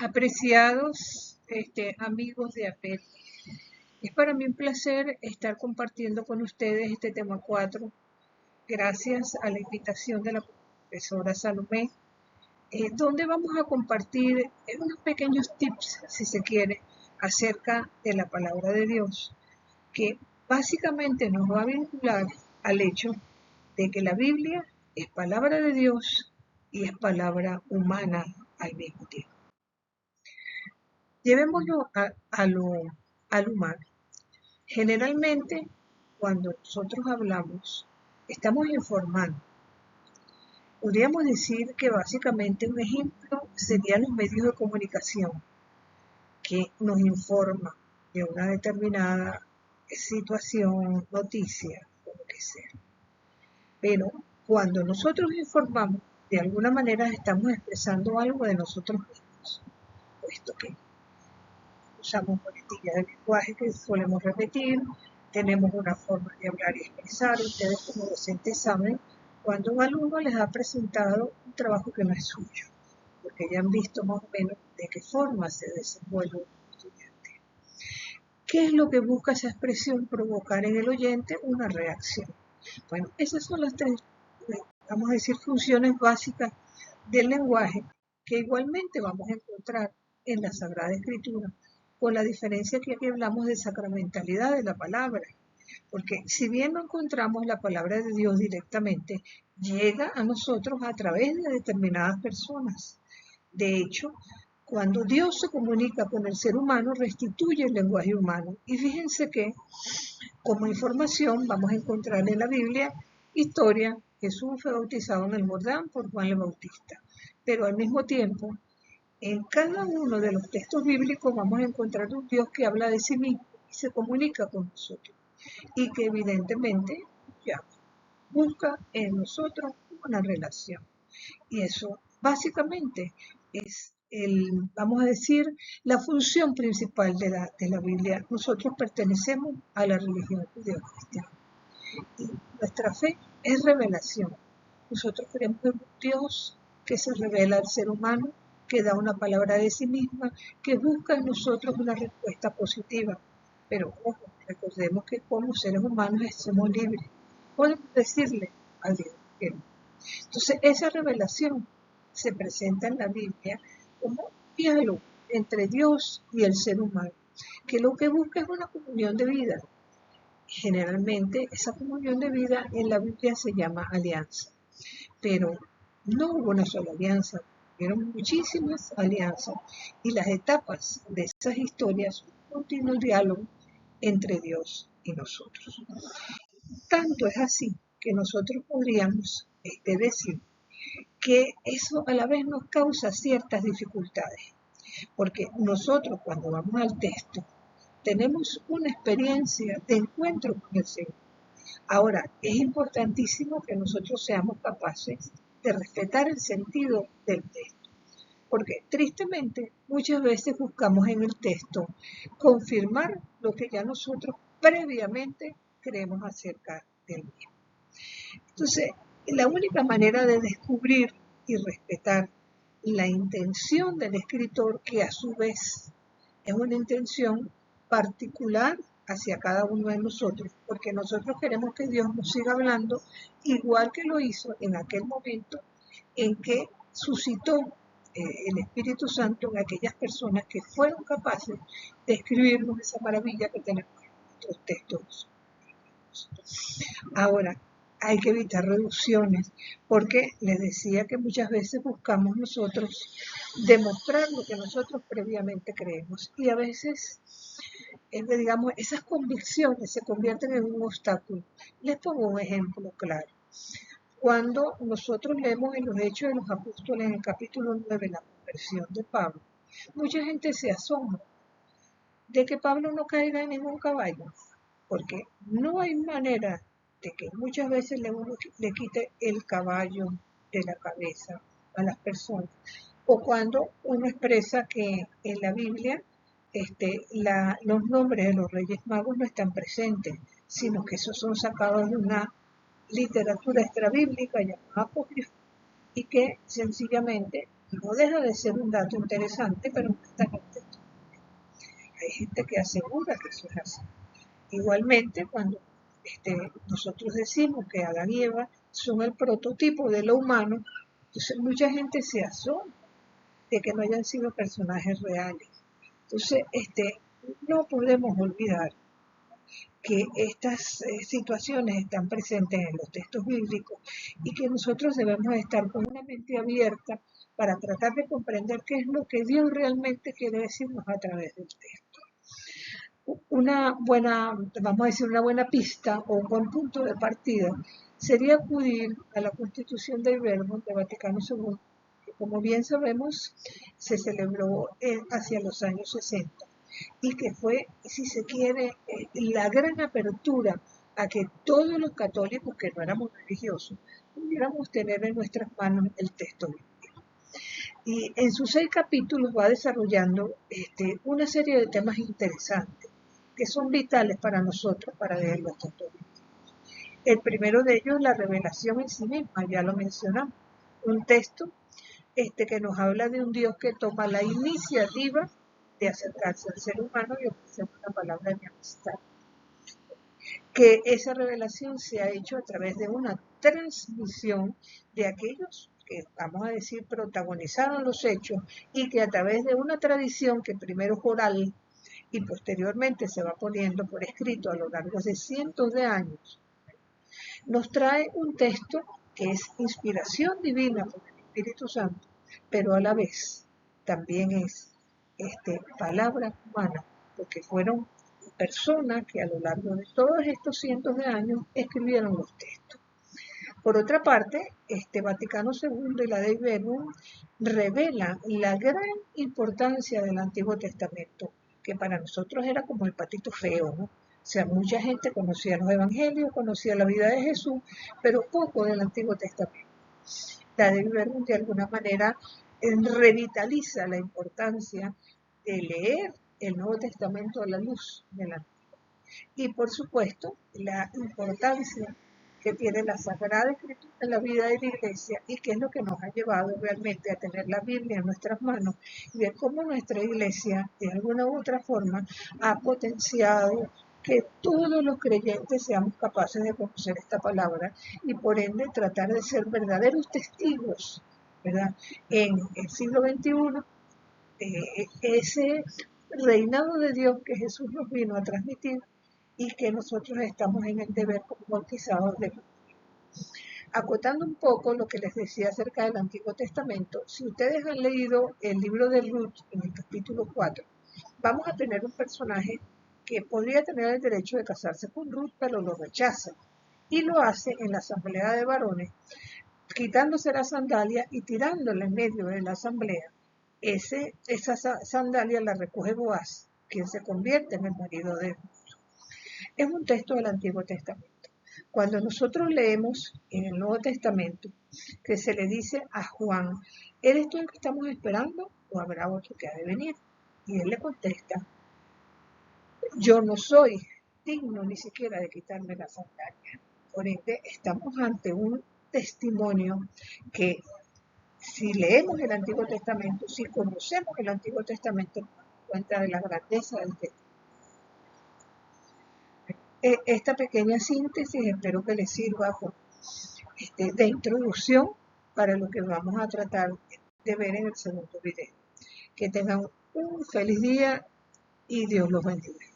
Apreciados amigos de APET, es para mí un placer estar compartiendo con ustedes este tema 4, gracias a la invitación de la profesora Salomé, donde vamos a compartir unos pequeños tips, si se quiere, acerca de la palabra de Dios, que básicamente nos va a vincular al hecho de que la Biblia es palabra de Dios y es palabra humana al mismo tiempo. Llevémoslo al humano. Generalmente, cuando nosotros hablamos, estamos informando. Podríamos decir que básicamente un ejemplo serían los medios de comunicación que nos informan de una determinada situación, noticia, o lo que sea. Pero cuando nosotros informamos, de alguna manera estamos expresando algo de nosotros mismos, puesto que usamos muletillas de lenguaje que solemos repetir, tenemos una forma de hablar y expresar. Ustedes como docentes saben cuando un alumno les ha presentado un trabajo que no es suyo, porque ya han visto más o menos de qué forma se desenvuelve un estudiante. ¿Qué es lo que busca esa expresión? Provocar en el oyente una reacción. Bueno, esas son las tres, vamos a decir, funciones básicas del lenguaje que igualmente vamos a encontrar en la Sagrada Escritura, con la diferencia que aquí hablamos de sacramentalidad de la palabra, porque si bien no encontramos la palabra de Dios directamente, llega a nosotros a través de determinadas personas. De hecho, cuando Dios se comunica con el ser humano, restituye el lenguaje humano. Y fíjense que, como información, vamos a encontrar en la Biblia historia. Jesús fue bautizado en el Jordán por Juan el Bautista, pero al mismo tiempo, en cada uno de los textos bíblicos vamos a encontrar un Dios que habla de sí mismo y se comunica con nosotros y que evidentemente ya busca en nosotros una relación. Y eso básicamente es vamos a decir, la función principal de la Biblia. Nosotros pertenecemos a la religión judeo-cristiana y nuestra fe es revelación. Nosotros creemos en un Dios que se revela al ser humano, que da una palabra de sí misma, que busca en nosotros una respuesta positiva. Pero ojo, recordemos que como seres humanos somos libres. Podemos decirle a Dios que no. Entonces, esa revelación se presenta en la Biblia como un diálogo entre Dios y el ser humano, que lo que busca es una comunión de vida. Generalmente, esa comunión de vida en la Biblia se llama alianza, pero no hubo una sola alianza, hubieron muchísimas alianzas y las etapas de esas historias son un continuo diálogo entre Dios y nosotros. Tanto es así que nosotros podríamos decir que eso a la vez nos causa ciertas dificultades, porque nosotros cuando vamos al texto tenemos una experiencia de encuentro con el Señor. Ahora, es importantísimo que nosotros seamos capaces de respetar el sentido del texto, porque tristemente muchas veces buscamos en el texto confirmar lo que ya nosotros previamente creemos acerca del mismo. Entonces, la única manera de descubrir y respetar la intención del escritor, que a su vez es una intención particular hacia cada uno de nosotros, porque nosotros queremos que Dios nos siga hablando igual que lo hizo en aquel momento en que suscitó el Espíritu Santo en aquellas personas que fueron capaces de escribirnos esa maravilla que tenemos en nuestros textos. Ahora, hay que evitar reducciones, porque les decía que muchas veces buscamos nosotros demostrar lo que nosotros previamente creemos y a veces, digamos, esas convicciones se convierten en un obstáculo. Les pongo un ejemplo claro. Cuando nosotros leemos en los Hechos de los Apóstoles, en el capítulo 9, la conversión de Pablo, mucha gente se asombra de que Pablo no caiga en ningún caballo, porque no hay manera de que muchas veces le quite el caballo de la cabeza a las personas. O cuando uno expresa que en la Biblia los nombres de los Reyes Magos no están presentes, sino que esos son sacados de una literatura extrabíblica llamada apócrifa y que sencillamente No deja de ser un dato interesante, pero no está en el texto. Hay gente que asegura que eso es así. Igualmente, cuando nosotros decimos que Adán y Eva son el prototipo de lo humano, entonces mucha gente se asombra de que no hayan sido personajes reales. Entonces, no podemos olvidar que estas situaciones están presentes en los textos bíblicos y que nosotros debemos estar con una mente abierta para tratar de comprender qué es lo que Dios realmente quiere decirnos a través del texto. Una buena, vamos a decir, una buena pista o un buen punto de partida sería acudir a la Constitución del Verbo de Vaticano II, que como bien sabemos se celebró hacia los años 60 y que fue, si se quiere, la gran apertura a que todos los católicos que no éramos religiosos pudiéramos tener en nuestras manos el texto bíblico. Y en sus 6 capítulos va desarrollando una serie de temas interesantes que son vitales para nosotros, para leer los textos bíblicos. El primero de ellos es la revelación en sí misma, ya lo mencionamos. Un texto que nos habla de un Dios que toma la iniciativa de acercarse al ser humano y ofrecer una palabra de amistad. Que esa revelación se ha hecho a través de una transmisión de aquellos que, vamos a decir, protagonizaron los hechos y que a través de una tradición que primero es oral y posteriormente se va poniendo por escrito a lo largo de cientos de años, nos trae un texto que es inspiración divina por el Espíritu Santo, pero a la vez también es palabra humana, porque fueron personas que a lo largo de todos estos cientos de años escribieron los textos. Por otra parte, Vaticano II y la Dei Verbum revela la gran importancia del Antiguo Testamento, que para nosotros era como el patito feo, ¿no? O sea, mucha gente conocía los evangelios, conocía la vida de Jesús, pero poco del Antiguo Testamento. La Dei Verbum de alguna manera revitaliza la importancia de leer el Nuevo Testamento a la luz del Antiguo. Y por supuesto, la importancia que tiene la Sagrada Escritura en la vida de la Iglesia y que es lo que nos ha llevado realmente a tener la Biblia en nuestras manos y ver cómo nuestra Iglesia, de alguna u otra forma, ha potenciado que todos los creyentes seamos capaces de conocer esta palabra y por ende tratar de ser verdaderos testigos, ¿verdad? En el siglo XXI, ese reinado de Dios que Jesús nos vino a transmitir y que nosotros estamos en el deber como bautizados de cumplir. Acotando un poco lo que les decía acerca del Antiguo Testamento, si ustedes han leído el libro de Ruth en el capítulo 4, vamos a tener un personaje que podría tener el derecho de casarse con Ruth, pero lo rechaza. Y lo hace en la asamblea de varones, quitándose la sandalia y tirándola en medio de la asamblea. Esa sandalia la recoge Boaz, quien se convierte en el marido de Ruth. Es un texto del Antiguo Testamento. Cuando nosotros leemos en el Nuevo Testamento que se le dice a Juan, ¿eres tú el que estamos esperando o habrá otro que ha de venir? Y él le contesta, yo no soy digno ni siquiera de quitarme la sandalia. Por ende, estamos ante un testimonio que si leemos el Antiguo Testamento, si conocemos el Antiguo Testamento, nos damos cuenta de la grandeza del texto. Esta pequeña síntesis espero que les sirva de introducción para lo que vamos a tratar de ver en el segundo video. Que tengan un feliz día y Dios los bendiga.